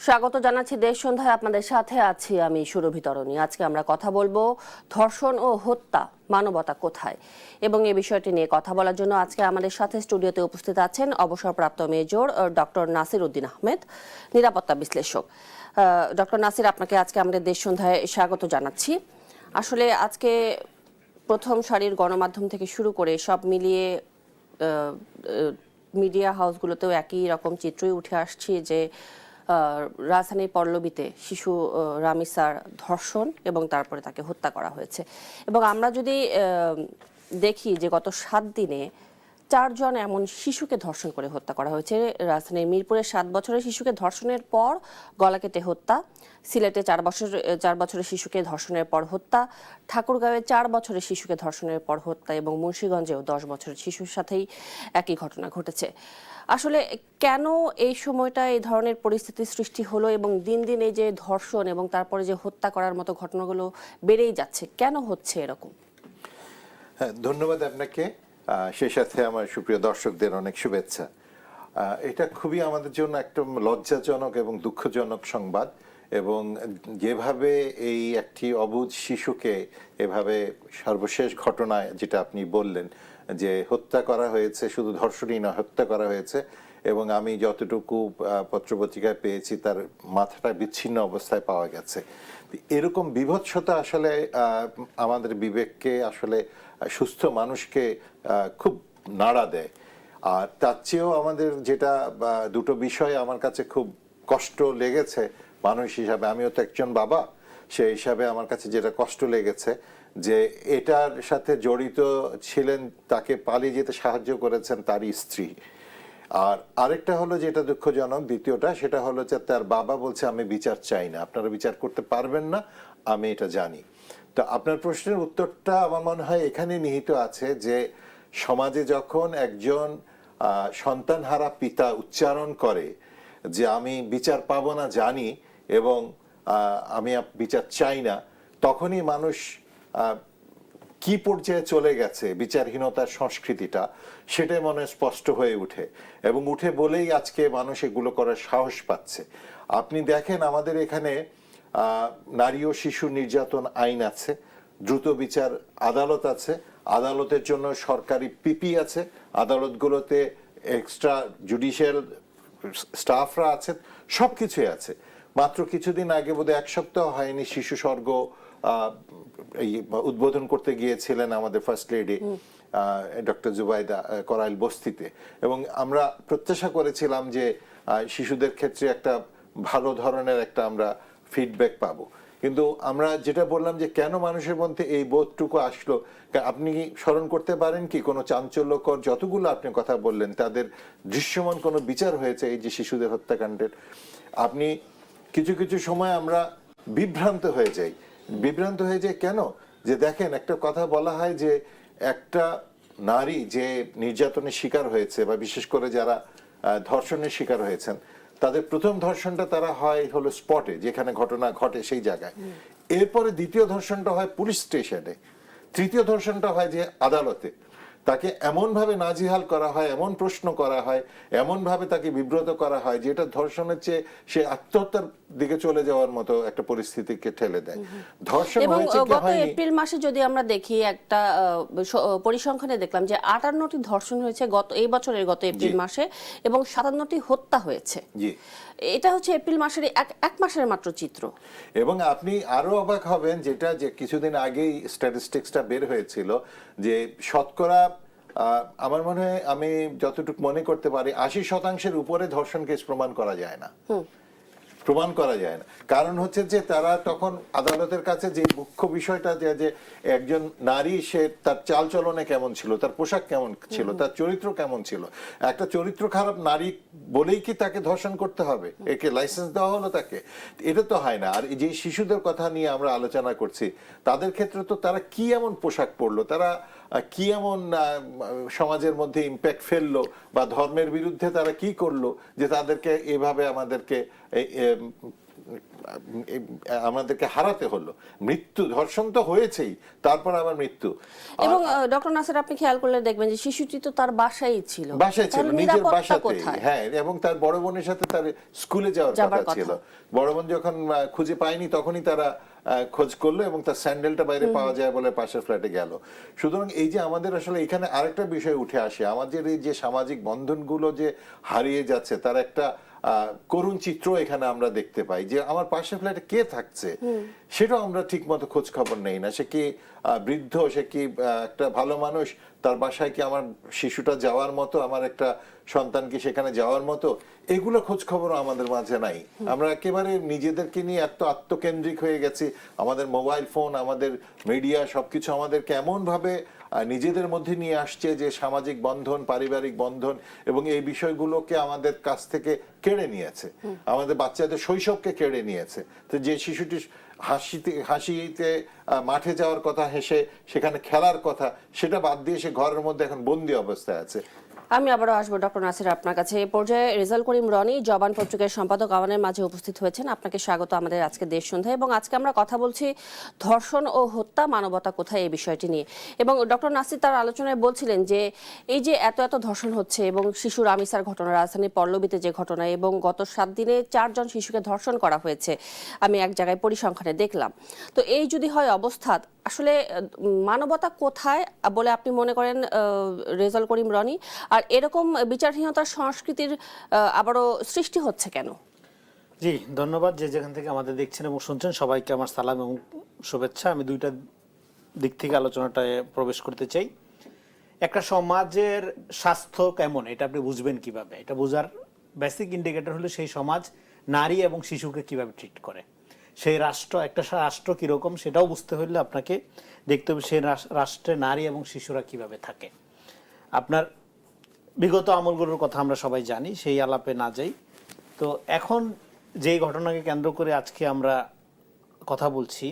স্বাগত জানাচ্ছি দেশ সন্ধ্যায়। আপনাদের সাথে আছি আমি সুরভি তরণী। আজকে আমরা কথা বলবো ধর্ষণ ও হত্যা, মানবতা কোথায়, এবং এই বিষয়টি নিয়ে কথা বলার জন্য আজকে আমাদের সাথে স্টুডিওতে উপস্থিত আছেন অবসরপ্রাপ্ত মেজর ডক্টর নাসির উদ্দিন আহমেদ, নিরাপত্তা বিশ্লেষক। ডক্টর নাসির, আপনাকে আজকে আমাদের দেশ সন্ধ্যায় স্বাগত জানাচ্ছি। আসলে আজকে প্রথম সারির গণমাধ্যম থেকে শুরু করে সব মিলিয়ে মিডিয়া হাউসগুলোতেও একই রকম চিত্রই উঠে আসছে যে রাজধানীর পল্লবীতে শিশু রামিসার ধর্ষণ এবং তারপরে তাকে হত্যা করা হয়েছে। এবং আমরা যদি দেখি যে গত 7 দিনে 4 জন এমন শিশুকে ধর্ষণ করে হত্যা করা হয়েছে। রাজধানীর মিরপুরে 7 বছরের শিশুকে ধর্ষণের পর গলা কেটে হত্যা, সিলেটে 4 বছরের শিশুকে ধর্ষণের পর হত্যা, ঠাকুরগাঁওয়ে 4 বছরের শিশুকে ধর্ষণের পর হত্যা এবং মুন্সিগঞ্জেও 10 বছরের শিশুর সাথেই একই ঘটনা ঘটেছে। আসলে কেন এই সময়টা এই ধরনের পরিস্থিতির সৃষ্টি হলো এবং দিন দিন এই যে ধর্ষণ এবং তারপরে যে হত্যা করার মতো ঘটনাগুলো বেড়েই যাচ্ছে, কেন হচ্ছে এরকম? হ্যাঁ, ধন্যবাদ আপনাকে। সেই সাথে আমার সুপ্রিয় দর্শকদের অনেক শুভেচ্ছা। এটা খুবই আমাদের জন্য একটা লজ্জাজনক এবং দুঃখজনক সংবাদ, এবং যেভাবে এই একটি অবুঝ শিশুকে এভাবে সর্বশেষ ঘটনায় যেটা আপনি বললেন যে হত্যা করা হয়েছে, শুধু ধর্ষণই না, হত্যা করা হয়েছে, এবং আমি যতটুকু পত্রপত্রিকায় পেয়েছি তার মাথাটা বিচ্ছিন্ন অবস্থায় পাওয়া গেছে। এরকম বিভৎসতা আসলে আমাদের বিবেককে, আসলে সুস্থ মানুষকে খুব নাড়া দেয়। আর তার চেয়েও আমাদের যেটা দুটো বিষয় আমার কাছে খুব কষ্ট লেগেছে মানুষ হিসাবে, আমিও তো একজন বাবা, সেই হিসাবে আমার কাছে যেটা কষ্ট লেগেছে যে এটার সাথে জড়িত ছিলেন, তাকে পালিয়ে যেতে সাহায্য করেছেন তার স্ত্রী। আর আরেকটা হলো যেটা দুঃখজনক, দ্বিতীয়টা, সেটা হলো যে তার বাবা বলছে আমি বিচার চাই না, আপনারা বিচার করতে পারবেন না, আমি এটা জানি। তো আপনার প্রশ্নের উত্তরটা আমার মনে হয় এখানে নিহিত আছে যে সমাজে যখন একজন সন্তানহারা পিতা উচ্চারণ করে যে আমি বিচার পাবো না জানি এবং আমি বিচার চাই না, তখনই মানুষ কি পর্যায়ে চলে গেছে বিচারহীনতার সংস্কৃতিটা, সেটাই মনে স্পষ্ট হয়ে উঠে, এবং উঠে বলেই আজকে মানুষ এগুলো করার সাহস পাচ্ছে। আপনি দেখেন আমাদের এখানে নারী ও শিশু নির্যাতন আইন আছে, দ্রুত বিচার আদালত আছে, আদালতের জন্য সরকারি পিপি আছে, আদালতগুলোতে এক্সট্রা জুডিশিয়াল স্টাফরা আছেন, সব কিছুই আছে। মাত্র কিছুদিন আগে বোধহয় 1 সপ্তাহ হয়নি শিশু স্বর্গ উদ্বোধন করতে গিয়েছিলেন আমাদের first lady doctor Zubaida Korail বস্তিতে, এবং আমরা প্রত্যাশা করেছিলাম যে শিশুদের ক্ষেত্রে একটা ভালো ধরনের একটা আমরা ফিডব্যাক পাবো। কিন্তু আমরা যেটা বললাম যে কেন মানুষের মধ্যে এই বোধটুকু আসলো, আপনি স্মরণ করতে পারেন কি কোনো চাঞ্চল্যকর যতগুলো আপনি কথা বললেন তাদের দৃশ্যমান কোনো বিচার হয়েছে এই যে শিশুদের হত্যাকাণ্ডের? আপনি কিছু কিছু সময় আমরা বিভ্রান্ত হয়ে যাই কেন? যে দেখেন, একটা কথা বলা হয় যে একটা নারী যে নির্যাতনের শিকার হয়েছে, বা বিশেষ করে যারা ধর্ষণের শিকার হয়েছেন, তাদের প্রথম ধর্ষণটা তারা হয় হলো স্পটে, যেখানে ঘটনা ঘটে সেই জায়গায়, এরপরে দ্বিতীয় ধর্ষণটা হয় পুলিশ স্টেশনে, তৃতীয় ধর্ষণটা হয় যে আদালতে। তাকে এমনভাবে নাজেহাল করা হয়, এমন প্রশ্ন করা হয়, এমনভাবে তাকে বিব্রত করা হয় যেটা ধর্ষণের চেয়ে সে আত্মহত্যার দিকে চলে যাওয়ার মতো একটা পরিস্থিতিকে ঠেলে দেয়। ধর্ষণ হয়েছে কি হয়নি, গত এপ্রিল মাসে যদি আমরা দেখি একটা পরিসংখ্যানে দেখলাম যে 58টি ধর্ষণ হয়েছে এই বছরের গত এপ্রিল মাসে, এবং 57টি হত্যা হয়েছে। এটা হচ্ছে এপ্রিল মাসের এক মাসের মাত্র চিত্র। এবং আপনি আরো অবাক হবেন যেটা, যে কিছুদিন আগেই স্ট্যাটিস্টিক্সটা বের হয়েছিল যে শতকরা আমার মনে হয়, আমি যতটুকু মনে করতে পারি, 80% উপরে ধর্ষণ কেস প্রমাণ করা যায় না। কারণ হচ্ছে যে তারা তখন আদালতের কাছে যে মুখ্য বিষয়টা যে একজন নারী, সে তার চালচলনে কেমন ছিল, তার পোশাক কেমন ছিল, তার চরিত্র কেমন ছিল। একটা চরিত্র খারাপ নারী বলেই কি তাকে ধর্ষণ করতে হবে? একে লাইসেন্স দেওয়া হলো তাকে? এটা তো হয় না। আর যে শিশুদের কথা নিয়ে আমরা আলোচনা করছি, তাদের ক্ষেত্রে তো তারা কি এমন পোশাক পরলো, তারা কি এমন সমাজের মধ্যে ইম্প্যাক্ট ফেললো, বা ধর্মের বিরুদ্ধে তারা কি করলো যে তাদেরকে এভাবে আমাদেরকে আমাদেরকে হারাতে হলো। মৃত্যু, ধর্ষণ তো হয়েছেই, তারপর আবার মৃত্যু। এবং ডক্টর নাসির, আপনি খেয়াল করলে দেখবেন যে শিশুটি তো তার বাসায় ছিল, বাসায় ছিল, তাহলে নিজের নিরাপত্তা বাসাতে। কোথায়? হ্যাঁ, এবং তার বড় বোনের সাথে তার স্কুলে যাওয়ার কথা ছিল। বড় বোন যখন খুঁজে পায়নি তখনই তারা খোঁজ করলো এবং তার স্যান্ডেলটা বাইরে পাওয়া যায় বলে পাশের ফ্ল্যাটে গেল। সুতরাং এই যে আমাদের আসলে এখানে আরেকটা বিষয় উঠে আসে, আমাদের এই যে সামাজিক বন্ধনগুলো যে হারিয়ে যাচ্ছে, তার একটা করুণ চিত্র এখানে আমরা দেখতে পাই। যে আমার পাশের ফ্ল্যাটে কে থাকছে সেটাও আমরা ঠিক মতো খোঁজ খবর নেই না। সে কি বৃদ্ধ, সে কি একটা ভালো মানুষ, তার বাসায় কি আমার শিশুটা যাওয়ার মতো, আমার একটা সন্তান কি সেখানে যাওয়ার মতো, এগুলো খোঁজ খবরও আমাদের মাঝে নাই। আমরা একেবারে নিজেদেরকে নিয়ে এত আত্মকেন্দ্রিক হয়ে গেছি। আমাদের মোবাইল ফোন, আমাদের মিডিয়া, সবকিছু আমাদেরকে এমন ভাবে নিজেদের মধ্যে নিয়ে আসছে যে সামাজিক বন্ধন, পারিবারিক বন্ধন এবং এই বিষয়গুলোকে আমাদের কাছ থেকে কেড়ে নিয়েছে, আমাদের বাচ্চাদের শৈশবকে কেড়ে নিয়েছে। তো যে শিশুটি হাসিতে মাঠে যাওয়ার কথা, হেসে সেখানে খেলার কথা, সেটা বাদ দিয়ে সে ঘরের মধ্যে এখন বন্দি অবস্থায় আছে। আমি আবারও আসবো ডক্টর নাসির আপনার কাছে। এই পর্যায়ে রেজাউল করিম রনি, জবান পত্রিকার সম্পাদক, আমাদের মাঝে উপস্থিত হয়েছেন। আপনাকে স্বাগত আমাদের আজকে দেশ সন্ধ্যায়। এবং আজকে আমরা কথা বলছি ধর্ষণ ও হত্যা, মানবতা কোথায়, এই বিষয়টি নিয়ে। এবং ডক্টর নাসির তার আলোচনায় বলছিলেন যে এই যে এত এত ধর্ষণ হচ্ছে এবং শিশু রামিসার ঘটনা, রাজধানীর পল্লবীতে যে ঘটনা, এবং গত 7 দিনে 4 জন শিশুকে ধর্ষণ করা হয়েছে, আমি এক জায়গায় পরিসংখ্যানে দেখলাম। তো এই যদি হয় অবস্থা, আসলে মানবতা কোথায় বলে আপনি মনে করেন রেজাউল করিম রনি? আর এরকম বিচারহীনতার সংস্কৃতির আবারও সৃষ্টি হচ্ছে কেন? জি, ধন্যবাদ। যে যেখান থেকে আমাদের দেখছেন এবং শুনছেন সবাইকে আমার সালাম এবং শুভেচ্ছা। আমি দুইটা দিক থেকে আলোচনাটায় প্রবেশ করতে চাই। একটা সমাজের স্বাস্থ্য কেমন এটা আপনি বুঝবেন কিভাবে? এটা বোঝার বেসিক ইন্ডিকেটর হলো সেই সমাজ নারী এবং শিশুকে কিভাবে ট্রিট করে। সেই রাষ্ট্র, একটা রাষ্ট্র কিরকম সেটাও বুঝতে হলে আপনাকে দেখতে হবে সেই রাষ্ট্রে নারী এবং শিশুরা কিভাবে থাকে। আপনার বিগত আমলগুলোর কথা আমরা সবাই জানি, সেই আলাপে না যাই। তো এখন যেই ঘটনাকে কেন্দ্র করে আজকে আমরা কথা বলছি,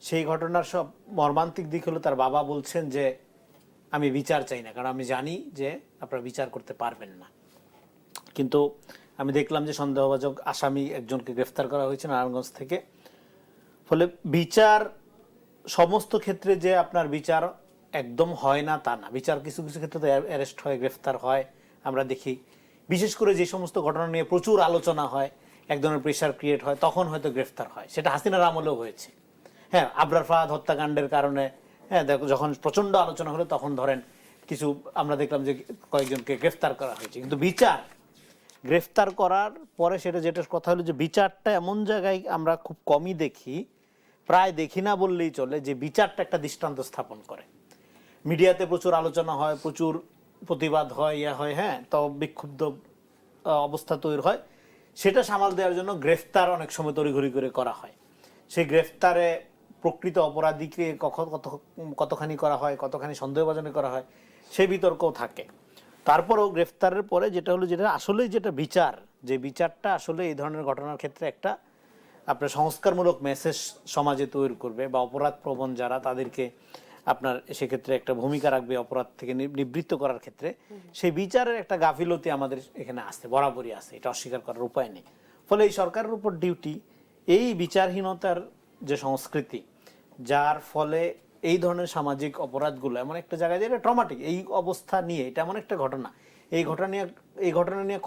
সেই ঘটনার সব মর্মান্তিক দিক হলো তার বাবা বলছেন যে আমি বিচার চাই না, কারণ আমি জানি যে আপনারা বিচার করতে পারবেন না। কিন্তু আমি দেখলাম যে সন্দেহভাজন আসামি একজনকে গ্রেফতার করা হয়েছে নারায়ণগঞ্জ থেকে। ফলে বিচার সমস্ত ক্ষেত্রে যে আপনার বিচার একদম হয় না তা না। বিচার কিছু কিছু ক্ষেত্রে তো অ্যারেস্ট হয়, গ্রেফতার হয়, আমরা দেখি। বিশেষ করে যে সমস্ত ঘটনা নিয়ে প্রচুর আলোচনা হয়, এক ধরনের প্রেশার ক্রিয়েট হয়, তখন হয়তো গ্রেফতার হয়। সেটা হাসিনার আমলেও হয়েছে। হ্যাঁ, আবরার ফাহাদ হত্যাকাণ্ডের কারণে হ্যাঁ দেখো যখন প্রচণ্ড আলোচনা হলো তখন ধরেন কিছু আমরা দেখলাম যে কয়েকজনকে গ্রেফতার করা হয়েছে। কিন্তু বিচার গ্রেফতার করার পরে যেটা কথা হলো যে বিচারটা এমন জায়গায় আমরা খুব কমই দেখি, প্রায় দেখি না বললেই চলে, যে বিচারটা একটা দৃষ্টান্ত স্থাপন করে। মিডিয়াতে প্রচুর আলোচনা হয়, প্রচুর প্রতিবাদ হয়, হয়, হ্যাঁ, তো বিক্ষুব্ধ অবস্থা তৈরি হয়। সেটা সামাল দেওয়ার জন্য গ্রেফতার অনেক সময় তড়িঘড়ি করে করা হয়। সেই গ্রেফতারে প্রকৃত অপরাধীকে কতখানি করা হয়, কতখানি সন্দেহভাজনে করা হয়, সেই বিতর্কও থাকে। তারপরেও গ্রেফতারের পরে যেটা হলো, যেটা আসলে যেটা বিচার, যে বিচারটা আসলে এই ধরনের ঘটনার ক্ষেত্রে একটা আপনার সংস্কারমূলক মেসেজ সমাজে তৈরি করবে, বা অপরাধ প্রবণ যারা তাদেরকে আপনার সেক্ষেত্রে একটা ভূমিকা রাখবে অপরাধ থেকে নিবৃত্ত করার ক্ষেত্রে, সেই বিচারের একটা গাফিলতি আমাদের এখানে আসছে, বরাবরই আছে, এটা অস্বীকার করার উপায় নেই। ফলে এই সরকারের উপর ডিউটি এই বিচারহীনতার যে সংস্কৃতি, যার ফলে এই ধরনের সামাজিক অপরাধগুলো এমন একটা জায়গায় যেটা ট্রমাটিক, এই অবস্থা নিয়ে, এটা এমন একটা ঘটনা, এই ঘটনা নিয়ে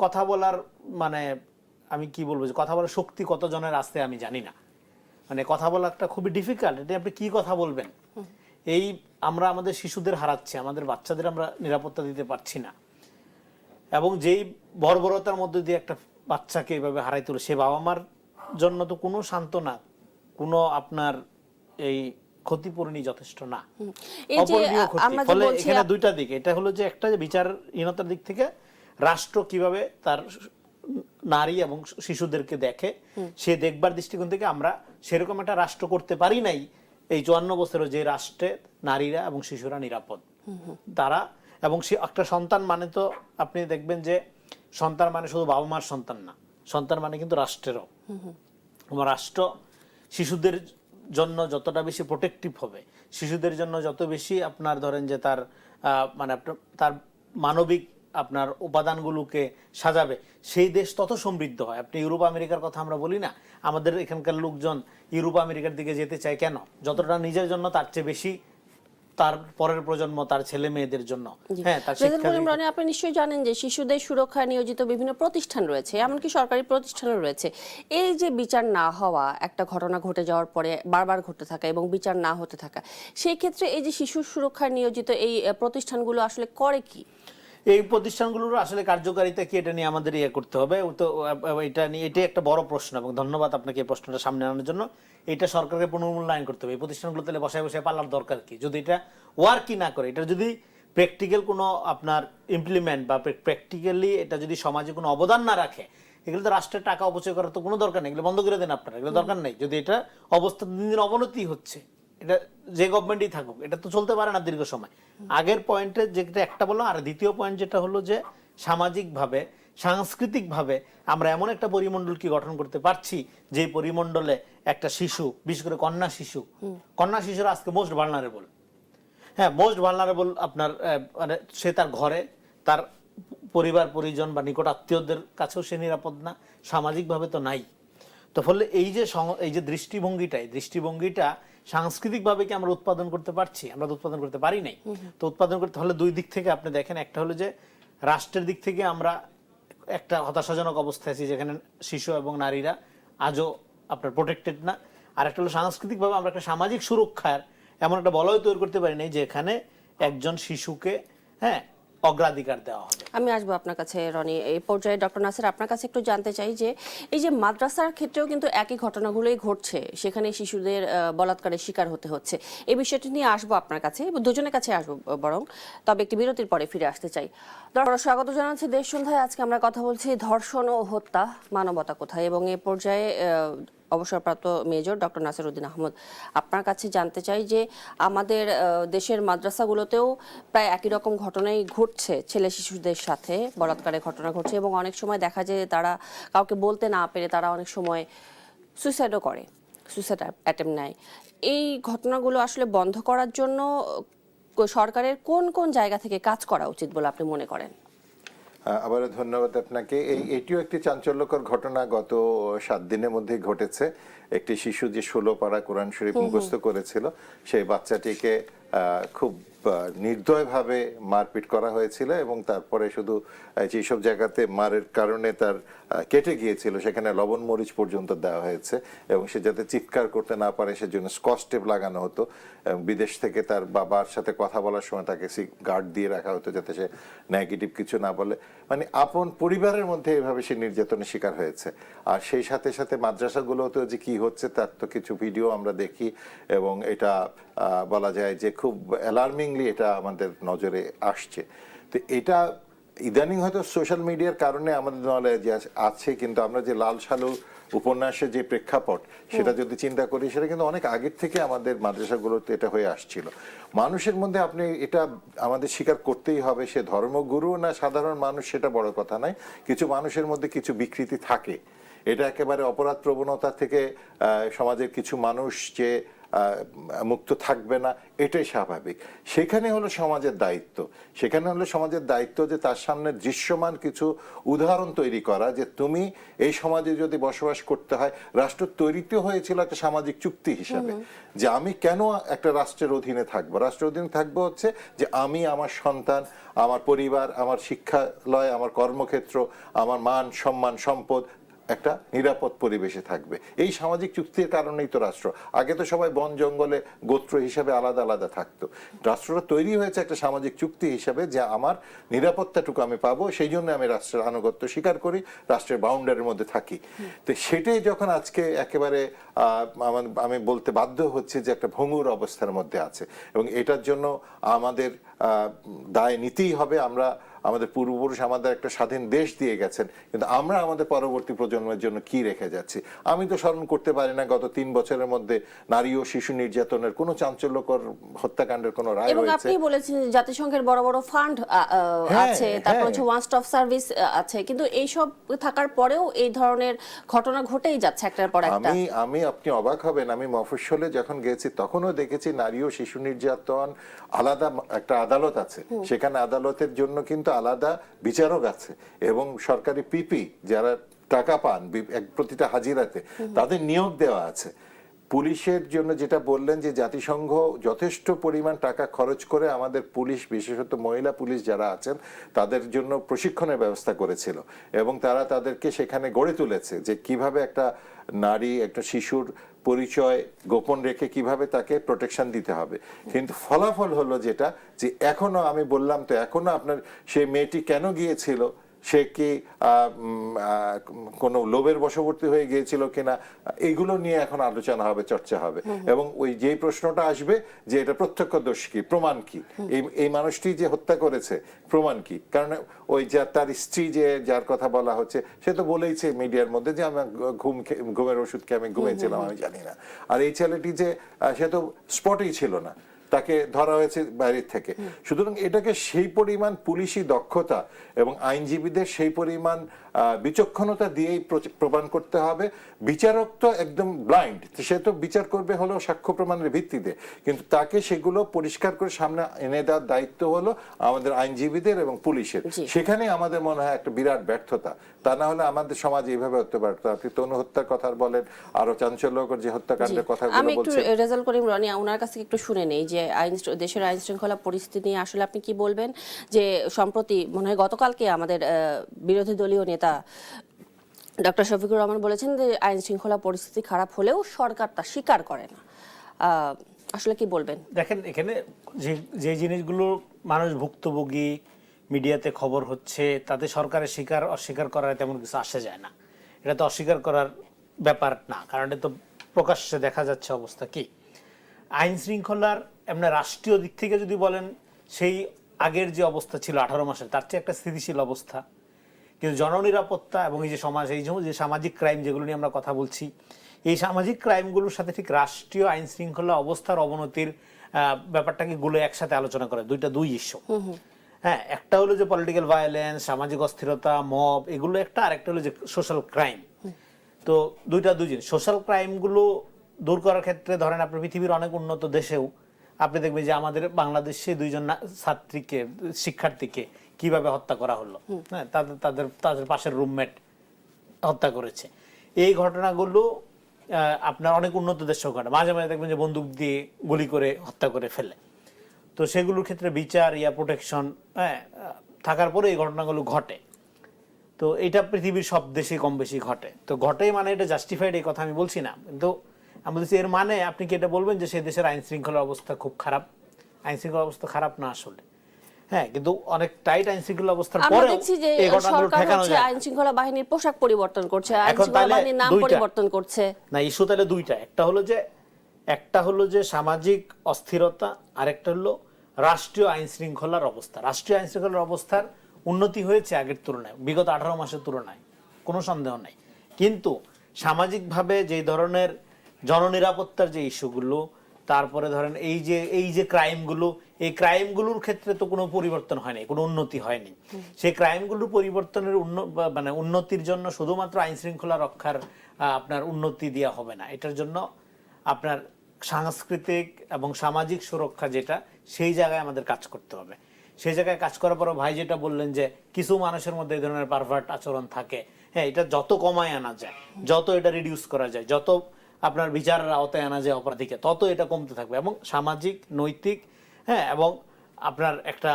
কথা বলার মানে আমি কি বলবো, যে কথা বলার শক্তি কতজনের আসতে আমি জানি না। মানে কথা বলাটা খুবই ডিফিকাল্ট। এটা আপনি কি কথা বলবেন? এই আমরা আমাদের শিশুদের হারাচ্ছি, আমাদের বাচ্চাদের আমরা নিরাপত্তা দিতে পারছি না, এবং যেই বর্বরতার মধ্যে দিয়ে একটা বাচ্চাকে এইভাবে হারাই তুলে, সে বাবা মার জন্য তো কোনো সান্ত্বনা, কোনো আপনার এই ক্ষতিপূরণই যথেষ্ট না, অপূরণীয় ক্ষতি। ফলে এখানে দুইটা দিক, এটা হলো যে একটা যে বিচারহীনতার দিক থেকে রাষ্ট্র কিভাবে তার নারী এবং শিশুদেরকে দেখে, সে দেখবার দৃষ্টিকোণ থেকে আমরা সেরকম একটা রাষ্ট্র করতে পারি নাই এই 54 বছরে, যে রাষ্ট্রে নারীরা এবং শিশুরা নিরাপদ। তারা এবং সে একটা সন্তান মানে তো আপনি দেখবেন যে সন্তান মানে শুধু বাবা মার সন্তান না, সন্তান মানে কিন্তু রাষ্ট্রেরও। রাষ্ট্র শিশুদের জন্য যতটা বেশি প্রোটেক্টিভ হবে, শিশুদের জন্য যত বেশি আপনার ধরেন যে তার মানে তার মানবিক আপনার উপাদানগুলোকে সাজাবে, সেই দেশ তত সমৃদ্ধ হয়। আপনি ইউরোপ আমেরিকার কথা আমরা বলি না, আমাদের এখানকার লোকজন ইউরোপ আমেরিকার দিকে যেতে চায় কেন? যতটা নিজের জন্য তার চেয়ে বেশি তার পরের প্রজন্ম, তার ছেলে মেয়েদের জন্য। হ্যাঁ, তার শিক্ষা। আপনি নিশ্চয়ই জানেন যে শিশুদের সুরক্ষায় নিয়োজিত বিভিন্ন প্রতিষ্ঠান রয়েছে, এমনকি সরকারি প্রতিষ্ঠানও রয়েছে। এই যে বিচার না হওয়া, একটা ঘটনা ঘটে যাওয়ার পরে বারবার ঘটতে থাকা এবং বিচার না হতে থাকা, সেই ক্ষেত্রে এই যে শিশু সুরক্ষায় নিয়োজিত এই প্রতিষ্ঠানগুলো আসলে করে কি? এই প্রতিষ্ঠানগুলোর আসলে কার্যকারিতা কি, এটা নিয়ে আমাদের ইয়ে করতে হবে। তো এটা নিয়ে, এটাই একটা বড় প্রশ্ন, এবং ধন্যবাদ আপনাকে এই প্রশ্নটা সামনে আনার জন্য। এটা সরকারকে পুনর্মূল্যায়ন করতে হবে। এই প্রতিষ্ঠানগুলো তাহলে বসায় বসায় পাল্লার দরকার কি? যদি এটা ওয়ার্কই না করে, এটা যদি প্র্যাকটিক্যাল কোনো আপনার ইমপ্লিমেন্ট বা প্র্যাকটিক্যালি এটা যদি সমাজে কোনো অবদান না রাখে, এগুলো তো রাষ্ট্রের টাকা অপচয় করার তো কোনো দরকার নেই। এগুলো বন্ধ করে দেন আপনারা, এগুলো দরকার নেই। যদি এটা অবস্থা দিন দিন অবনতি হচ্ছে, এটা যে গভর্নমেন্টই থাকুক, এটা তো চলতে পারে না দীর্ঘ সময়। আগের পয়েন্টে যেটা একটা বললাম, আর দ্বিতীয় পয়েন্ট যেটা হলো যে সামাজিকভাবে, সাংস্কৃতিকভাবে আমরা এমন একটা পরিমণ্ডল কি গঠন করতে পারছি, যে পরিমণ্ডলে একটা শিশু, বিশেষ করে কন্যা শিশুরা আজকে মোস্ট ভালনারেবল। হ্যাঁ, মোস্ট ভালনারেবল আপনার মানে সে তার ঘরে, তার পরিবার পরিজন বা নিকট আত্মীয়দের কাছেও সে নিরাপদ না, সামাজিকভাবে তো নাই। তো ফলে এই যে দৃষ্টিভঙ্গিটা সাংস্কৃতিকভাবে কি আমরা উৎপাদন করতে পারছি? আমরা তো উৎপাদন করতে পারি নাই। তো উৎপাদন করতে হলে দুই দিক থেকে আপনি দেখেন, একটা হলো যে রাষ্ট্রের দিক থেকে আমরা একটা হতাশাজনক অবস্থায় আছি, যেখানে শিশু এবং নারীরা আজও আপনার প্রোটেক্টেড না। আর একটা হলো সাংস্কৃতিকভাবে আমরা একটা সামাজিক সুরক্ষার এমন একটা বলয় তৈরি করতে পারি নাই, যেখানে একজন শিশুকে অগ্রাধিকার দেওয়া হবে। আমি আসবো আপনার কাছে রনি। এই পর্যায়ে ডক্টর নাসির, আপনার কাছে একটু জানতে চাই যে এই যে মাদ্রাসার ক্ষেত্রেও কিন্তু একই ঘটনাগুলোই ঘটছে, সেখানে শিশুদের বলাৎকারের শিকার হতে হচ্ছে। এই বিষয়টি নিয়ে আসবো আপনার কাছে, দুজনের কাছে আসবো বরং, তবে একটি বিরতির পরে ফিরে আসতে চাই। ডক্টর, স্বাগত জানাচ্ছি দেশ সন্ধ্যায়। আজকে আমরা কথা বলছি ধর্ষণ ও হত্যা, মানবতা কোথায়, এবং এই পর্যায়ে অবসরপ্রাপ্ত মেজর ডক্টর নাসির উদ্দিন আহমদ, আপনার কাছে জানতে চাই যে আমাদের দেশের মাদ্রাসাগুলোতেও প্রায় একই রকম ঘটনাই ঘটছে, ছেলে শিশুদের সাথে বলাৎকারের ঘটনা ঘটছে, এবং অনেক সময় দেখা যায় তারা কাউকে বলতে না পেরে তারা অনেক সময় সুইসাইডও করে, সুইসাইড অ্যাটেম্প নেয়। এই ঘটনাগুলো আসলে বন্ধ করার জন্য সরকারের কোন কোন জায়গা থেকে কাজ করা উচিত বলে আপনি মনে করেন? আবারও ধন্যবাদ আপনাকে। এটিও একটি চাঞ্চল্যকর ঘটনা গত 7 দিনের মধ্যে ঘটেছে। একটি শিশু যে 16 পারা কোরআন শরীফ মুখস্থ করেছিল, সেই বাচ্চাটিকে খুব নির্দয়ভাবে মারপিট করা হয়েছিল, এবং তারপরে শুধু যেসব জায়গাতে মারের কারণে তার কেটে গিয়েছিল সেখানে লবণ মরিচ পর্যন্ত দেওয়া হয়েছে, এবং সে যাতে চিৎকার করতে না পারে সেজন্য স্কচ টেপ লাগানো হতো। বিদেশ থেকে তার বাবার সাথে কথা বলার সময় তাকে গার্ড দিয়ে রাখা হতো যাতে সে নেগেটিভ কিছু না বলে। মানে আপন পরিবারের মধ্যে এভাবে সে নির্যাতনের শিকার হয়েছে। আর সেই সাথে সাথে মাদ্রাসাগুলোতে যে কি হচ্ছে তার তো কিছু ভিডিও আমরা দেখি, এবং এটা বলা যায় যে খুব অ্যালার্মিংলি এটা আমাদের নজরে আসছে। তো এটা ইদানিং হয়তো সোশ্যাল মিডিয়ার কারণে আমাদের নলেজে আছে, কিন্তু আমরা যে লাল সালু উপন্যাসের যে প্রেক্ষাপট সেটা যদি চিন্তা করি, সেটা কিন্তু অনেক আগের থেকে আমাদের মাদ্রাসাগুলোতে এটা হয়ে আসছিল। মানুষের মধ্যে আপনি এটা আমাদের স্বীকার করতেই হবে, সে ধর্মগুরু না সাধারণ মানুষ সেটা বড় কথা নয়, কিছু মানুষের মধ্যে কিছু বিকৃতি থাকে। এটা একেবারে অপরাধ প্রবণতা থেকে সমাজের কিছু মানুষ যে মুক্ত থাকবে না, এটাই স্বাভাবিক। সেখানে হলো সমাজের দায়িত্ব যে তার সামনে দৃশ্যমান কিছু উদাহরণ তৈরি করা, যে তুমি এই সমাজে যদি বসবাস করতে হয়, রাষ্ট্র তৈরিতে হয়েছিল একটা সামাজিক চুক্তি হিসাবে, যে আমি কেন একটা রাষ্ট্রের অধীনে থাকবো। রাষ্ট্রের অধীনে থাকবো হচ্ছে যে আমি, আমার সন্তান, আমার পরিবার, আমার শিক্ষালয়, আমার কর্মক্ষেত্র, আমার মান সম্মান সম্পদ একটা নিরাপদ পরিবেশে থাকবে। এই সামাজিক চুক্তির কারণেই তো রাষ্ট্র। আগে তো সবাই বন জঙ্গলে গোত্র হিসাবে আলাদা আলাদা থাকতো। রাষ্ট্রটা তৈরি হয়েছে একটা সামাজিক চুক্তি হিসাবে, যে আমার নিরাপত্তাটুকু আমি পাবো, সেই জন্য আমি রাষ্ট্রের আনুগত্য স্বীকার করি, রাষ্ট্রের বাউন্ডারির মধ্যে থাকি। তো সেটাই যখন আজকে একেবারে আমি বলতে বাধ্য হচ্ছি যে একটা ভঙ্গুর অবস্থার মধ্যে আছে, এবং এটার জন্য আমাদের দায় নিতেই হবে। আমাদের পূর্বপুরুষ আমাদের একটা স্বাধীন দেশ দিয়ে গেছেন, কিন্তু আমরা আমাদের পরবর্তী প্রজন্মের জন্য কি রেখে যাচ্ছি? আমি তো স্মরণ করতে পারি না গত 3 বছরের মধ্যে নারী ও শিশু নির্যাতনের কোনো চাঞ্চল্যকর হত্যাকাণ্ডের কোনো রায় হয়েছে। এবং আপনি বলেছেন জাতিসংঘের বড় বড় ফান্ড আছে, তারপর হচ্ছে ওয়ান স্টপ সার্ভিস আছে, কিন্তু এই সব থাকার পরেও এই ধরনের ঘটনা ঘটেই যাচ্ছে একটার পর একটা। আপনি অবাক হবেন, আমি মফস্বলে যখন গেছি তখনও দেখেছি নারী ও শিশু নির্যাতন আলাদা একটা আদালত আছে, সেখানে আদালতের জন্য কিন্তু আলাদা বিচারক আছে এবং সরকারি পিপি যারা টাকা পান প্রতিটা হাজিরাতে তাদের নিয়োগ দেওয়া আছে। পুলিশের জন্য যেটা বললেন যে জাতিসংঘ যথেষ্ট পরিমাণ টাকা খরচ করে আমাদের পুলিশ, বিশেষত মহিলা পুলিশ যারা আছেন তাদের জন্য প্রশিক্ষণের ব্যবস্থা করেছিল এবং তারা তাদেরকে সেখানে গড়ে তুলেছে যে কিভাবে একটা নারী, একটা শিশুর পরিচয় গোপন রেখে কিভাবে তাকে প্রোটেকশন দিতে হবে। কিন্তু ফলাফল হলো যেটা, যে এখনো আমি বললাম তো, এখনো আপনার সেই মেয়েটি কেন গিয়েছিল, সে কি কোনো লোভের বশবর্তী হয়ে গিয়েছিল কিনা, এইগুলো নিয়ে এখন আলোচনা হবে, চর্চা হবে। এবং ওই যেই প্রশ্নটা আসবে যে এটা প্রত্যক্ষদর্শী কি, প্রমাণ কি, এই মানুষটি যে হত্যা করেছে প্রমাণ কি। কারণ ওই তার স্ত্রী যে যার কথা বলা হচ্ছে সে তো বলেইছে মিডিয়ার মধ্যে যে আমি ঘুমের ওষুধ খেয়ে আমি ঘুমিয়েছিলাম, আমি জানি না। আর এই ছেলেটি যে সে তো স্পটেই ছিল না, তাকে ধরা হয়েছে বাইরের থেকে। সুতরাং এটাকে সেই পরিমাণ পুলিশি দক্ষতা এবং আইনজীবীদের সেই পরিমাণ বিচক্ষণতা দিয়েই প্রমাণ করতে হবে। বিচারক তো একদম ব্লাইন্ড, সে তো বিচার করবে হলো সাক্ষ্য প্রমাণের ভিত্তিতে, কিন্তু তাকে সেগুলো পরিষ্কার করে সামনে এনে দেওয়ার দায়িত্ব হলো আমাদের আইনজীবীদের এবং পুলিশের। সেখানে আমাদের মনে হয় একটা বিরাট ব্যর্থতা। তা না হলে আমাদের সমাজ এইভাবে হতে পারতো। আপনি তনু হত্যার কথা বলেন, আরো চাঞ্চল্যকর যে হত্যাকাণ্ডের কথা আমি একটু রেজাল্ট করিম রনি ওনার কাছ থেকে একটু শুনে নেই যে দেশের আইন শৃঙ্খলা পরিস্থিতি নিয়ে আসলে আপনি কি বলবেন। যে সম্প্রতি মনে হয় গতকালকে আমাদের বিরোধী দলীয় নেতা ডক্টর শফিকুর রহমান বলেছেন যে আইন শৃঙ্খলা পরিস্থিতি খারাপ হলেও সরকার তা স্বীকার করে না। আসলে কি বলবেন? দেখেন, এখানে যে জিনিসগুলো মানুষ ভুক্তভোগী, মিডিয়াতে খবর হচ্ছে, তাতে সরকারের স্বীকার অস্বীকার করার তেমন কিছু আসে যায় না। এটা তো অস্বীকার করার ব্যাপার না, কারণ এটা তো প্রকাশ্যে দেখা যাচ্ছে অবস্থা কি। আইন শৃঙ্খলার এমনি রাষ্ট্রীয় দিক থেকে যদি বলেন, সেই আগের যে অবস্থা ছিল 18 মাসের, তার চেয়ে একটা স্থিতিশীল অবস্থা। কিন্তু জননিরাপত্তা এবং এই যে সমাজ, এই যে সামাজিক ক্রাইম যেগুলো নিয়ে আমরা কথা বলছি, এই সামাজিক ক্রাইমগুলোর সাথে ঠিক রাষ্ট্রীয় আইন শৃঙ্খলা অবস্থার অবনতির ব্যাপারটাকে গুলো একসাথে আলোচনা করে। দুই ইস্যু। হ্যাঁ, একটা হলো যে পলিটিক্যাল ভায়োলেন্স, সামাজিক অস্থিরতা, মব, এগুলো একটা, আর একটা হলো যে সোশ্যাল ক্রাইম। তো দুই জিনিস। সোশ্যাল ক্রাইমগুলো দূর করার ক্ষেত্রে ধরেন আপনার পৃথিবীর অনেক উন্নত দেশেও আপনি দেখবেন যে আমাদের বাংলাদেশে 2 জন শিক্ষার্থীকে কিভাবে হত্যা করা হলো। হ্যাঁ, তাদের পাশের রুমমেট হত্যা করেছে। এই ঘটনাগুলো আপনার অনেক উন্নত দেশেও ঘটে। মাঝে মাঝে দেখবেন যে বন্দুক দিয়ে গুলি করে হত্যা করে ফেলে। তো সেগুলোর ক্ষেত্রে বিচার প্রোটেকশন থাকার পরে এই ঘটনাগুলো ঘটে। তো এটা পৃথিবীর সব দেশে কম বেশি ঘটে। তো ঘটে মানে এটা জাস্টিফাইড, এই কথা আমি বলছি না, কিন্তু আমি বলছি এর মানে আপনি কি এটা বলবেন যে সেই দেশের আইন শৃঙ্খলার অবস্থা খুব খারাপ? আইন শৃঙ্খলার অবস্থা খারাপ না আসলে। হ্যাঁ, কিন্তু অনেক টাইট আইন শৃঙ্খলা অবস্থার পরেও এই ঘটনাগুলো ঠেকানো যায়। আইন শৃঙ্খলা বাহিনীর পোশাক পরিবর্তন করছে, আইন শৃঙ্খলা বাহিনীর নাম পরিবর্তন করছে। না, ইস্যু তাহলে দুইটা। একটা হলো যে সামাজিক অস্থিরতা, আর একটা হলো রাষ্ট্রীয় আইন শৃঙ্খলার অবস্থা। রাষ্ট্রীয় আইন শৃঙ্খলার অবস্থার উন্নতি হয়েছে আগের তুলনায়, বিগত 18 মাসের তুলনায়, কোনো সন্দেহ নাই। কিন্তু সামাজিকভাবে যে ধরনের জননিরাপত্তার যে ইস্যুগুলো, তারপরে ধরেন এই যে ক্রাইমগুলো, এই ক্রাইমগুলোর ক্ষেত্রে তো কোনো পরিবর্তন হয়নি, কোনো উন্নতি হয়নি। সেই ক্রাইমগুলোর পরিবর্তনের উন্নতির জন্য শুধুমাত্র আইন শৃঙ্খলা রক্ষার আপনার উন্নতি দেওয়া হবে না। এটার জন্য আপনার সাংস্কৃতিক এবং সামাজিক সুরক্ষা যেটা, সেই জায়গায় আমাদের কাজ করতে হবে। সেই জায়গায় কাজ করার পরও ভাই যেটা বললেন যে কিছু মানুষের মধ্যে এই ধরনের পারভার্ট আচরণ থাকে, হ্যাঁ, এটা যত কমায় আনা যায়, যত এটা রিডিউস করা যায়, যত আপনার বিচারের আওতায় আনা যায় অপরাধীকে, তত এটা কমতে থাকবে। এবং সামাজিক, নৈতিক, হ্যাঁ, এবং আপনার একটা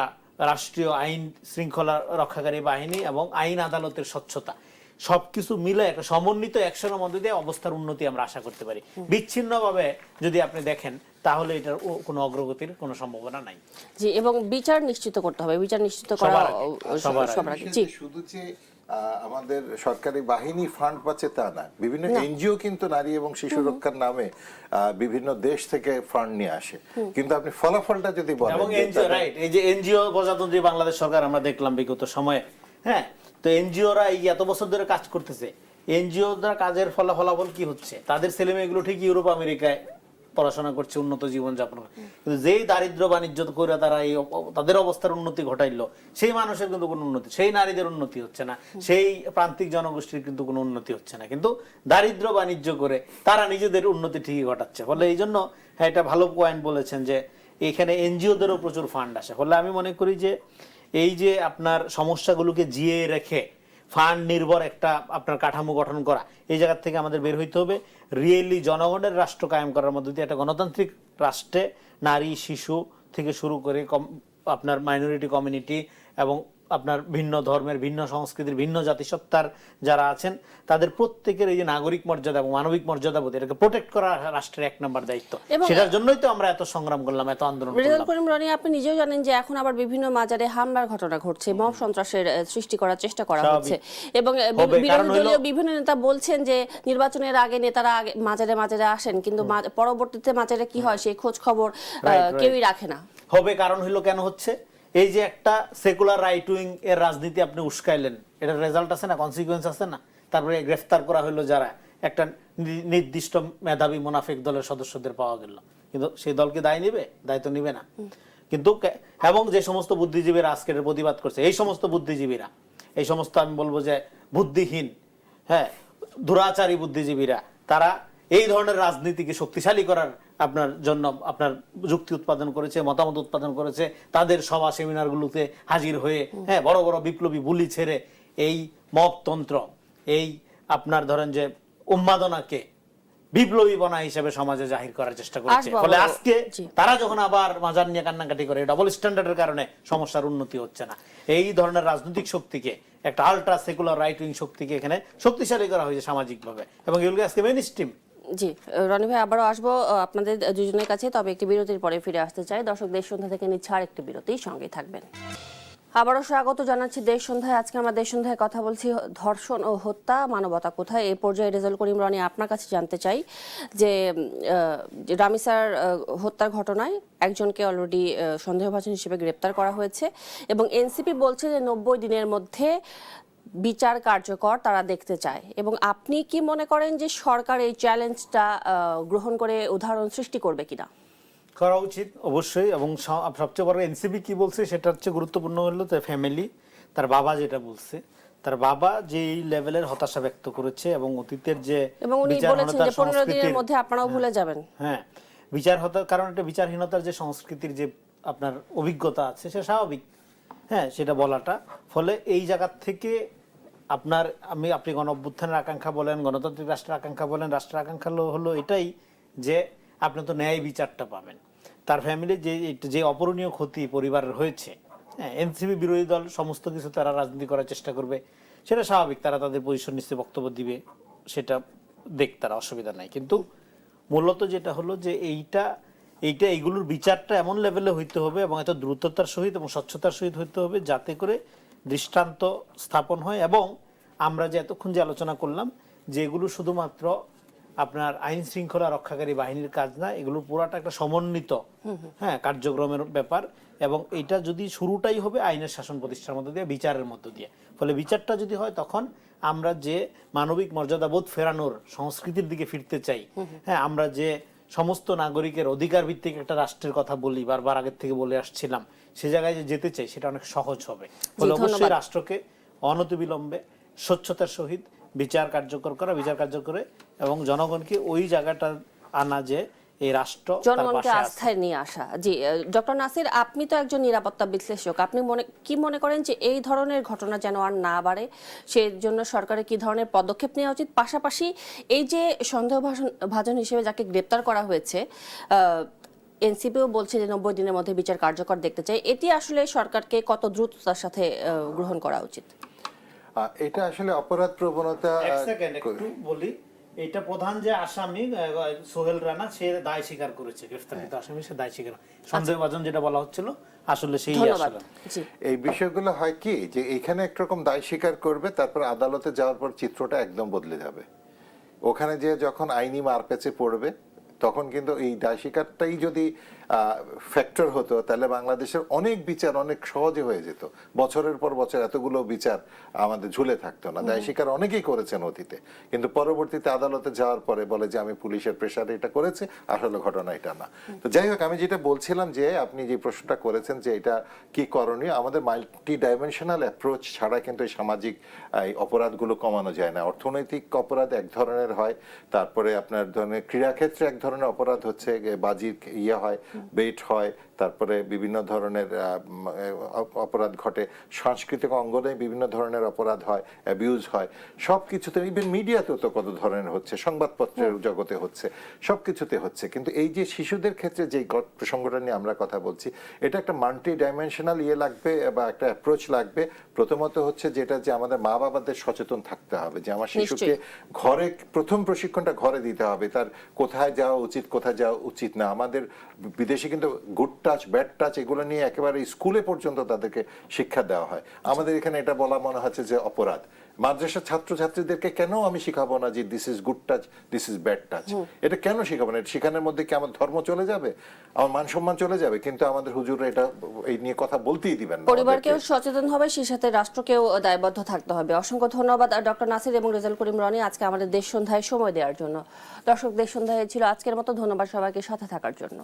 রাষ্ট্রীয় আইন শৃঙ্খলা রক্ষাকারী বাহিনী এবং আইন আদালতের স্বচ্ছতা, সবকিছু মিলে একটা সমন্বিত অ্যাকশনের মধ্যে দিয়ে অবস্থার উন্নতি আমরা আশা করতে পারি। বিচ্ছিন্নভাবে যদি আপনি দেখেন তাহলে এটার কোনো অগ্রগতির কোনো সম্ভাবনা নাই। জি, এবং বিচার নিশ্চিত করতে হবে। বিচার নিশ্চিত করা সবার আগে। জি, শুধু যে আমাদের সরকারি বাহিনী ফান্ড পাচ্ছে তা না, বিভিন্ন এনজিও কিন্তু নারী এবং শিশু রক্ষার নামে বিভিন্ন দেশ থেকে ফান্ড নিয়ে আসে। কিন্তু আপনি ফলাফলটা যদি বলেন, এবং এনজিও, রাইট, এই যে এনজিও প্রজাতন্ত্রী বাংলাদেশ সরকার আমরা দেখলাম বিগত সময়ে, হ্যাঁ, তো এনজিওরা এই এত বছর ধরে কাজ করতেছে, এনজিওরা কাজের ফলাফল কি হচ্ছে? তাদের ছেলে মেয়েগুলো ঠিক ইউরোপ আমেরিকায় পড়াশোনা করছে, উন্নত জীবনযাপন, কিন্তু যেই দারিদ্র বাণিজ্য করে তারা এই তাদের অবস্থার উন্নতি ঘটাইলো, সেই মানুষের কিন্তু কোনো উন্নতি, সেই নারীদের উন্নতি হচ্ছে না, সেই প্রান্তিক জনগোষ্ঠীর কিন্তু কোনো উন্নতি হচ্ছে না, কিন্তু দারিদ্র বাণিজ্য করে তারা নিজেদের উন্নতি ঠিকই ঘটাচ্ছে। ফলে এই জন্য, হ্যাঁ, এটা ভালো পয়েন্ট বলেছেন যে এখানে এনজিওদেরও প্রচুর ফান্ড আসে। ফলে আমি মনে করি যে এই যে আপনার সমস্যাগুলোকে জিয়ে রেখে ফান্ড নির্ভর একটা আপনার কাঠামো গঠন করা, এই জায়গা থেকে আমাদের বের হইতে হবে। রিয়েলি জনগণের রাষ্ট্র কায়েম করার মধ্য দিয়ে একটা গণতান্ত্রিক রাষ্ট্রে নারী, শিশু থেকে শুরু করে আপনার মাইনরিটি কমিউনিটি এবং আপনার ভিন্ন ধর্মের, ভিন্ন সংস্কৃতির, ভিন্ন জাতিসত্তার যারা আছেন তাদের প্রত্যেকের এই যে নাগরিক মর্যাদা এবং মানবিক মর্যাদাবোধ, এটাকে প্রোটেক্ট করা রাষ্ট্রের এক নম্বর দায়িত্ব। সেটার জন্যই তো আমরা এত সংগ্রাম করলাম, এত আন্দোলন রেজাউল করলাম। করিম রনি, আপনি নিজেও জানেন যে এখন আবার বিভিন্ন মাজারে হামলার ঘটনা ঘটছে, মব সন্ত্রাসের সৃষ্টি করার চেষ্টা করা হচ্ছে, এবং বিরোধী দলীয় বিভিন্ন নেতা বলছেন যে নির্বাচনের আগে নেতারা মাজারে মাজারে আসেন, কিন্তু পরবর্তীতে মাজারে কি হয় সেই খোঁজ খবর কেউই রাখে না। হবে কারণ হলো কেন হচ্ছে, এই যে একটা সেকুলার রাইট উইং এর রাজনীতি আপনি উস্কাইলেন, এটার রেজাল্ট আছে না, কনসিকুয়েন্স আছে না। তারপরে গ্রেফতার করা হলো যারা, একটা নির্দিষ্ট মেধাবী মুনাফিক দলের সদস্যদের পাওয়া গেল, কিন্তু সেই দলকে দায় নিবে? দায়িত্ব নিবে না। কিন্তু এবং যে সমস্ত বুদ্ধিজীবীরা আজকের প্রতিবাদ করছে, এই সমস্ত বুদ্ধিজীবীরা, এই সমস্ত আমি বলবো যে বুদ্ধিহীন, হ্যাঁ, দুরাচারী বুদ্ধিজীবীরা, তারা এই ধরনের রাজনীতিকে শক্তিশালী করার আপনার জন্য আপনার যুক্তি উৎপাদন করেছে, মতামত উৎপাদন করেছে, তাদের সভা সেমিনারগুলোতে হাজির হয়ে, হ্যাঁ, বড় বড় বিপ্লবী বুলি ছেড়ে এই মবতন্ত্র, এই আপনার ধরেন যে উন্মাদনাকে বিপ্লবী বনা হিসেবে সমাজে জাহির করার চেষ্টা করেছে। ফলে আজকে তারা যখন আবার মাজার নিয়ে কান্নাকাটি করে, ডাবল স্ট্যান্ডার্ডের কারণে সমস্যার উন্নতি হচ্ছে না। এই ধরনের রাজনৈতিক শক্তিকে, একটা আলট্রা সেকুলার রাইট উইং শক্তিকে এখানে শক্তিশালী করা হয়েছে সামাজিকভাবে, এবং এগুলো আজকে মেইন স্ট্রিম। জি রনি ভাই, আবারও আসবো আপনাদের দুজনের কাছে, তবে একটি বিরতির পরে ফিরে আসতে চাই। দর্শক, দেশ সন্ধ্যা থেকে নিচ্ছে আর একটি বিরতি, সঙ্গে থাকবেন। আবারও স্বাগত জানাচ্ছি দেশ সন্ধ্যায়। আজকে আমরা দেশ সন্ধ্যায় কথা বলছি ধর্ষণ ও হত্যা, মানবতা কোথায়। এই পর্যায়ে রেজাউল করিম রনি, আপনার কাছে জানতে চাই যে রামিসার হত্যার ঘটনায় একজনকে অলরেডি সন্দেহভাজন হিসেবে গ্রেপ্তার করা হয়েছে, এবং এনসিপি বলছে যে 90 দিনের মধ্যে বিচার কার্যকর তারা দেখতে চায়, এবং আপনি কি মনে করেন যে সরকার এই চ্যালেঞ্জটা গ্রহণ করে উদাহরণ সৃষ্টি করবে কিনা? করা উচিত অবশ্যই। এবং সবচেয়ে বড় এনসিপি কি বলছে সেটা হচ্ছে গুরুত্বপূর্ণ হলো তার ফ্যামিলি, তার বাবা যেটা বলছে, তার বাবা যে এই লেভেলের হতাশা ব্যক্ত করেছে এবং অতীতের যে এবং উনি বলেছেন যে 15 দিনের মধ্যে আপনারাও ভুলে যাবেন। হ্যাঁ, বিচার হতার কারণ একটা বিচারহীনতার যে সংস্কৃতির যে আপনার অভিজ্ঞতা আছে সেটা স্বাভাবিক, হ্যাঁ, সেটা বলাটা। ফলে এই জায়গা থেকে আপনার আপনি গণ অভ্যুত্থানের আকাঙ্ক্ষা বলেন, গণতান্ত্রিক রাষ্ট্রের আকাঙ্ক্ষা বলেন, রাষ্ট্রের আকাঙ্ক্ষা হলো এটাই যে আপনি তো ন্যায় বিচারটা পাবেন। তার ফ্যামিলির যে অপূরণীয় ক্ষতি পরিবারের হয়েছে, হ্যাঁ, এনসিপি বিরোধী দল সমস্ত কিছু তারা রাজনীতি করার চেষ্টা করবে, সেটা স্বাভাবিক, তারা তাদের পজিশন নিশ্চয়ই বক্তব্য দিবে, সেটা তারা অসুবিধা নাই। কিন্তু মূলত যেটা হলো যে এইগুলোর বিচারটা এমন লেভেলে হইতে হবে এবং এত দ্রুততার সহিত এবং স্বচ্ছতার সহিত হইতে হবে যাতে করে দৃষ্টান্ত স্থাপন হয়। এবং আমরা যে এতক্ষণ যে আলোচনা করলাম যে এগুলো শুধুমাত্র আপনার আইন শৃঙ্খলা রক্ষাকারী বাহিনীর কাজ না, এগুলো পুরাটা একটা সমন্বিত, হ্যাঁ, কার্যক্রমের ব্যাপার। এবং এটা যদি শুরুটাই হবে আইনের শাসন প্রতিষ্ঠার মধ্য দিয়ে, বিচারের মধ্য দিয়ে। ফলে বিচারটা যদি হয় তখন আমরা যে মানবিক মর্যাদাবোধ ফেরানোর সংস্কৃতির দিকে ফিরতে চাই, হ্যাঁ, আমরা যে সমস্ত নাগরিকের অধিকার ভিত্তিক একটা রাষ্ট্রের কথা বলি, বারবার আগের থেকে বলে আসছিলাম, সে জায়গায় যে যেতে চাই সেটা অনেক সহজ হবে। ফলে অবশ্যই রাষ্ট্রকে অনতিবিলম্বে স্বচ্ছতার সহিত বিচার কার্যকর করা, বিচার কার্যকরে এবং জনগণকে ওই জায়গাটা আনা যে এই রাষ্ট্র জনগণকে আস্থায় নিয়ে আসা। জি ডক্টর নাসির, আপনি তো একজন নিরাপত্তা বিশ্লেষক, আপনি কি মনে করেন যে এই ধরনের ঘটনা যেন আর না বাড়ে, সেই জন্য সরকারের কি ধরনের পদক্ষেপ নেওয়া উচিত? পাশাপাশি এই যে সন্দেহভাজন হিসেবে যাকে গ্রেপ্তার করা হয়েছে, এনসিপিও বলছে যে 90 দিনের মধ্যে বিচার কার্যকর দেখতে চাই, এটি আসলে সরকারকে কত দ্রুততার সাথে গ্রহণ করা উচিত? এটা আসলে অপরাধ প্রবণতা। একটু বলি, এটা প্রধান যে আসামি সোহেল রানা, সে দায় স্বীকার করেছে, গ্রেফতারকৃত আসামি সে দায় স্বীকার, সন্দেহভাজন যেটা বলা হচ্ছিল আসলে সেই আসলে। এই বিষয়গুলো হয় কি যে এখানে একরকম দায় স্বীকার করবে, তারপর আদালতে যাওয়ার পর চিত্রটা একদম বদলে যাবে। ওখানে যে যখন আইনি মারপ্যাচে পড়বে তখন কিন্তু এই দায় স্বীকারটাই যদি ফ্যাক্টর হতো, তাহলে বাংলাদেশের অনেক বিচার অনেক সহজে হয়ে যেত। বছরের পর বছর এতগুলো বিচার আমাদের ঝুলে থাকতো না। দায় স্বীকার অনেকেই করেছেন অতীতে, কিন্তু পরবর্তীতে আদালতে যাওয়ার পরে বলে যে আমি পুলিশের প্রেসারে এটা করেছে, আসলে ঘটনা এটা না। তো যাই হোক, আমি যেটা বলছিলাম যে আপনি যে প্রশ্নটা করেছেন যে এটা কি করণীয়, আমাদের মাল্টি ডাইমেনশনাল অ্যাপ্রোচ ছাড়া কিন্তু এই সামাজিক এই অপরাধগুলো কমানো যায় না। অর্থনৈতিক অপরাধ এক ধরনের হয়, তারপরে আপনার ধরনের ক্রীড়াক্ষেত্রে এক ধরনের অপরাধ হচ্ছে বাজির হয়, বেট হয়, তারপরে বিভিন্ন ধরনের অপরাধ ঘটে, সাংস্কৃতিক অঙ্গনে বিভিন্ন ধরনের অপরাধ হয়, অ্যাবিউজ হয়, সব কিছুতে, ইভেন মিডিয়াতেও তো কত ধরনের হচ্ছে, সংবাদপত্রের জগতে হচ্ছে, সব কিছুতে হচ্ছে। কিন্তু এই যে শিশুদের ক্ষেত্রে যে প্রসঙ্গটা নিয়ে আমরা কথা বলছি, এটা একটা মাল্টি ডাইমেনশনাল লাগবে বা একটা অ্যাপ্রোচ লাগবে। প্রথমত হচ্ছে যেটা যে আমাদের মা বাবাদের সচেতন থাকতে হবে যে আমার শিশুকে ঘরে প্রথম প্রশিক্ষণটা ঘরে দিতে হবে, তার কোথায় যাওয়া উচিত কোথায় যাওয়া উচিত না। আমাদের বিদেশে কিন্তু গুড টাচ ব্যাড টাচ এগুলো নিয়ে একেবারে স্কুলে পর্যন্ত তাদেরকে শিক্ষা দেওয়া হয়। আমাদের এখানে এটা বলা মনে হচ্ছে যে অপরাধ। মাদ্রাসার ছাত্রছাত্রীদেরকে কেন আমি শিখাবো না যে this is good touch, this is bad touch? এটা কেন শিখাবো না? এটা শেখানোর মধ্যে কি আমার ধর্ম চলে যাবে, আমার মান সম্মান চলে যাবে? কিন্তু আমাদের হুজুররা এটা এই নিয়ে কথা বলতেই দিবেন না। পরিবারকেও সচেতন হবে, সেই সাথে রাষ্ট্রকেও দায়বদ্ধ থাকতে হবে। অসংখ্য ধন্যবাদ ডক্টর নাসির এবং রেজাউল করিম রনি আজকে আমাদের দেশ সন্ধ্যায় সময় দেওয়ার জন্য। দর্শক, দেশ সন্ধ্যায় ছিল আজকের মতো। ধন্যবাদ সবাইকে সাথে থাকার জন্য।